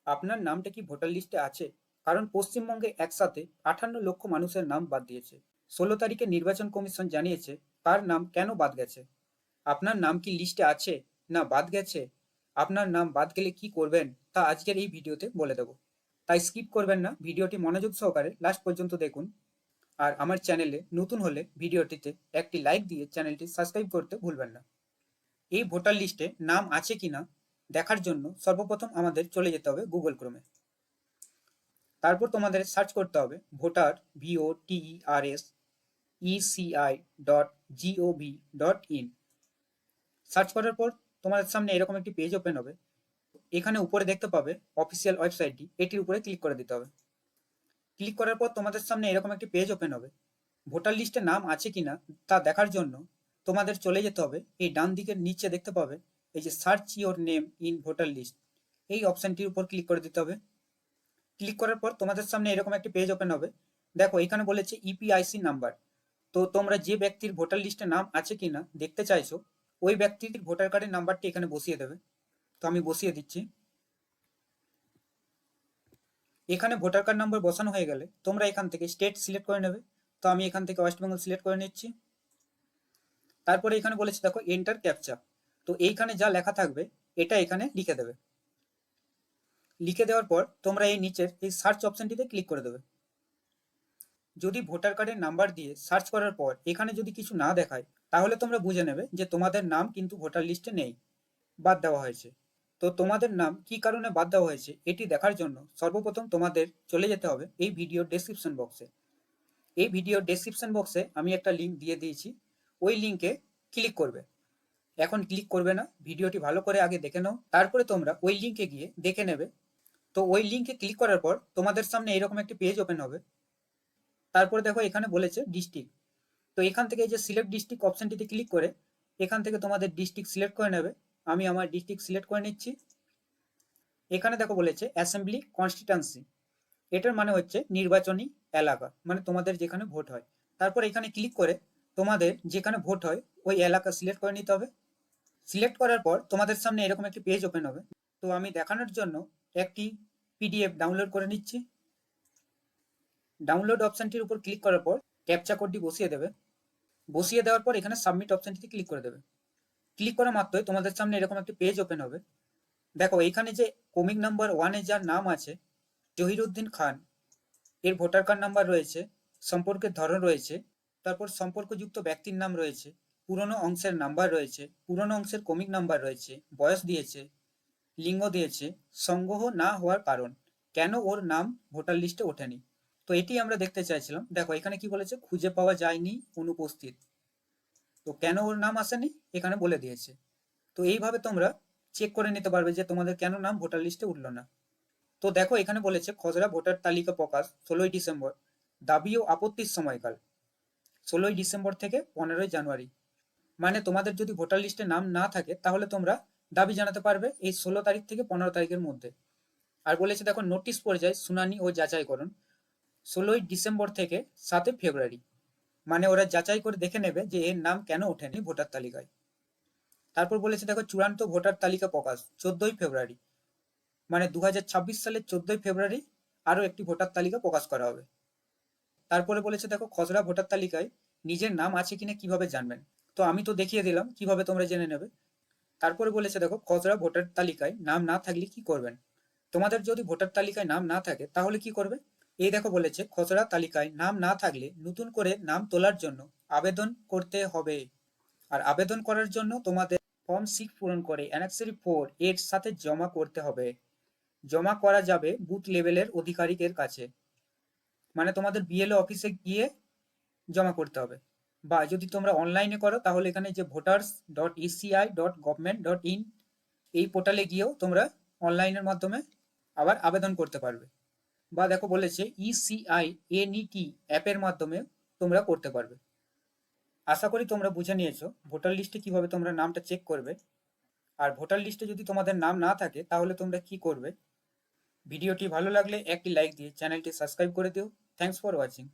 আপনার নামটা কি ভোটার লিস্টে আছে? কারণ পশ্চিমবঙ্গে একসাথে 58 লক্ষ মানুষের নাম বাদ দিয়েছে। 16 তারিখে নির্বাচন কমিশন জানিয়েছে কার নাম কেন বাদ গেছে। আপনার নাম কি লিস্টে আছে না বাদ গেছে? আপনার নাম বাদ গেলে কি করবেন তা আজকের এই ভিডিওতে বলে দেব। তাই স্কিপ করবেন না, ভিডিওটি মনোযোগ সহকারে লাস্ট পর্যন্ত দেখুন। আর আমার চ্যানেলে নতুন হলে ভিডিওটিতে একটি লাইক দিয়ে চ্যানেলটি সাবস্ক্রাইব করতে ভুলবেন না। এই ভোটার লিস্টে নাম আছে কিনা দেখার জন্য সর্বপ্রথম আমাদের চলে যেতে হবে গুগল ক্রোমে। তারপর তোমাদের সার্চ করতে হবে ভোটার VOTERSECI.gov.in। সার্চ করার পর তোমাদের সামনে এরকম একটি পেজ ওপেন হবে। এখানে উপরে দেখতে পাবে অফিসিয়াল ওয়েবসাইটটি, এটির উপরে ক্লিক করে দিতে হবে। ক্লিক করার পর তোমাদের সামনে এরকম একটি পেজ ওপেন হবে। ভোটার লিস্টে নাম আছে কিনা তা দেখার জন্য তোমাদের চলে যেতে হবে এই ডান দিকের নিচে দেখতে পাবে এই যে search your name in voter list, এই অপশনটির উপর ক্লিক করে দিতে হবে। ক্লিক করার পর তোমাদের সামনে এরকম একটি পেজ ওপেন হবে। দেখো এখানে বলেছে ইপিআইসি নাম্বার। তো তোমরা যে ব্যক্তির ভোটার লিস্টে নাম আছে কিনা দেখতে চাইছো ওই ব্যক্তির ভোটার কার্ডের নাম্বারটি এখানে বসিয়ে দেবে। তো আমি বসিয়ে দিচ্ছি। এখানে ভোটার কার্ড নাম্বার বসানো হয়ে গেলে তোমরা এখান থেকে স্টেট সিলেক্ট করে নেবে। তো আমি এখান থেকে ওয়েস্ট বেঙ্গল সিলেক্ট করে নিচ্ছি। তারপরে এখানে বলেছে দেখো এন্টার ক্যাপচা। তো এইখানে যা লেখা থাকবে এটা এখানে লিখে দেবে। লিখে দেওয়ার পর তোমরা এই নিচের এই সার্চ অপশনটিতে ক্লিক করে দেবে। যদি ভোটার কার্ডের নাম্বার দিয়ে সার্চ করার পর এখানে যদি কিছু না দেখায় তাহলে তোমরা বুঝে নেবে যে তোমাদের নাম কিন্তু ভোটার লিস্টে নেই, বাদ দেওয়া হয়েছে। তো তোমাদের নাম কি কারণে বাদ দেওয়া হয়েছে এটি দেখার জন্য সর্বপ্রথম তোমাদের চলে যেতে হবে এই ভিডিও ডেসক্রিপশন বক্সে। এই ভিডিও ডেসক্রিপশন বক্সে আমি একটা লিঙ্ক দিয়ে দিয়েছি, ওই লিঙ্কে ক্লিক করবে। এখন ক্লিক করবে না, ভিডিওটি ভালো করে আগে দেখে নাও, তারপরে তোমরা ওই লিঙ্কে গিয়ে দেখে নেবে। তো ওই লিঙ্কে ক্লিক করার পর তোমাদের সামনে এরকম একটি পেজ ওপেন হবে। তারপরে দেখো এখানে বলেছে ডিস্ট্রিক্ট। তো এখান থেকে এই যে সিলেক্ট ডিস্ট্রিক্ট অপশনটিতে ক্লিক করে এখান থেকে তোমাদের ডিস্ট্রিক্ট সিলেক্ট করে নেবে। আমি আমার ডিস্ট্রিক্ট সিলেক্ট করে নিচ্ছি। এখানে দেখো বলেছে অ্যাসেম্বলি কনস্টিটুয়েন্সি, এটার মানে হচ্ছে নির্বাচনী এলাকা, মানে তোমাদের যেখানে ভোট হয়। তারপর এখানে ক্লিক করে তোমাদের যেখানে ভোট হয় ওই এলাকা সিলেক্ট করে নিতে হবে। সিলেক্ট করার পর তোমাদের সামনে এরকম একটি পেজ ওপেন হবে। তো আমি দেখানোর জন্য একটি পিডিএফ ডাউনলোড করে নিচ্ছি। ডাউনলোড অপশনটির উপর ক্লিক করার পর ক্যাপচা কোডটি বসিয়ে দেবে। বসিয়ে দেওয়ার পর এখানে সাবমিট অপশনটিতে ক্লিক করে দেবে। ক্লিক করা মাত্রই তোমাদের সামনে এরকম একটি পেজ ওপেন হবে। দেখো এইখানে যে কমিক নাম্বার 1-এ যার নাম আছে জহিরুদ্দিন খান, এর ভোটার কার্ড নাম্বার রয়েছে, সম্পর্কের ধরন রয়েছে, তারপর সম্পর্কযুক্ত ব্যক্তির নাম রয়েছে, পুরনো অংশের নাম্বার রয়েছে, পুরনো অংশের কমিক নাম্বার রয়েছে, বয়স দিয়েছে, লিঙ্গ দিয়েছে, সংগ্রহ না হওয়ার কারণ, কেন ওর নাম ভোটার লিস্টে ওঠেনি। তো এটি আমরা দেখতে চাইছিলাম। দেখো এখানে কি বলেছে, খুঁজে পাওয়া যায়নি, অনুপস্থিত। তো কেন ওর নাম আসেনি এখানে বলে দিয়েছে। তো এইভাবে তোমরা চেক করে নিতে পারবে যে তোমাদের কেন নাম ভোটার লিস্টে উঠলো না। তো দেখো এখানে বলেছে খসড়া ভোটার তালিকা প্রকাশ 16ই ডিসেম্বর, দাবি ও আপত্তির সময়কাল 16ই ডিসেম্বর থেকে 15ই জানুয়ারি। মানে তোমাদের যদি ভোটার লিস্টে নাম না থাকে তাহলে তোমরা দাবি জানাতে পারবে এই 16 তারিখ থেকে 15 তারিখের মধ্যে। আর বলেছে দেখো নোটিশ পর্যায়ে শুনানি ও যাচাইকরণ 16ই ডিসেম্বর থেকে 7 ফেব্রুয়ারি। মানে ওরা যাচাই করে দেখে নেবে যে এর নাম কেন ওঠেনি ভোটার তালিকায়। তারপর বলেছে দেখো চূড়ান্ত ভোটার তালিকা প্রকাশ 14ই ফেব্রুয়ারি। মানে 2026 সালের 14ই ফেব্রুয়ারি আরো একটি ভোটার তালিকা প্রকাশ করা হবে। তারপরে বলেছে দেখো খসড়া ভোটার তালিকায় নিজের নাম আছে কিনা কিভাবে জানবেন। তো আমি তো দেখিয়ে দিলাম কিভাবে তোমরা জেনে নেবে। তারপরে বলেছে দেখো খসড়া ভোটার তালিকায় নাম না থাকলে কি করবেন। তোমাদের যদি ভোটার তালিকায় নাম না থাকে তাহলে কি করবে। এই দেখো বলেছে খসড়া তালিকায় নাম না থাকলে নতুন করে নাম তোলার জন্য আবেদন করতে হবে। আর আবেদন করার জন্য তোমাদের ফর্ম 6 পূরণ করে অ্যানেক্সারি 4 এর সাথে জমা করতে হবে। জমা করা যাবে বুথ লেভেলের আধিকারিকের কাছে, মানে তোমাদের বিএলও অফিসে গিয়ে জমা করতে হবে। বা যদি তোমরা অনলাইনে করো তাহলে এখানে যে voters.eci.government.in এই পোর্টালে গিয়েও তোমরা অনলাইনের মাধ্যমে আবার আবেদন করতে পারবে। বা দেখো বলেছে ইসিআই এনইটি অ্যাপের মাধ্যমে তোমরা করতে পারবে। আশা করি তোমরা বুঝে নিয়েছো ভোটার লিস্টে কিভাবে তোমরা নামটা চেক করবে। আর ভোটার লিস্টে যদি তোমাদের নাম না থাকে তাহলে তোমরা কি করবে। ভিডিওটি ভালো লাগলে একটি লাইক দিয়ে চ্যানেলটি সাবস্ক্রাইব করে দিও। Thanks for watching.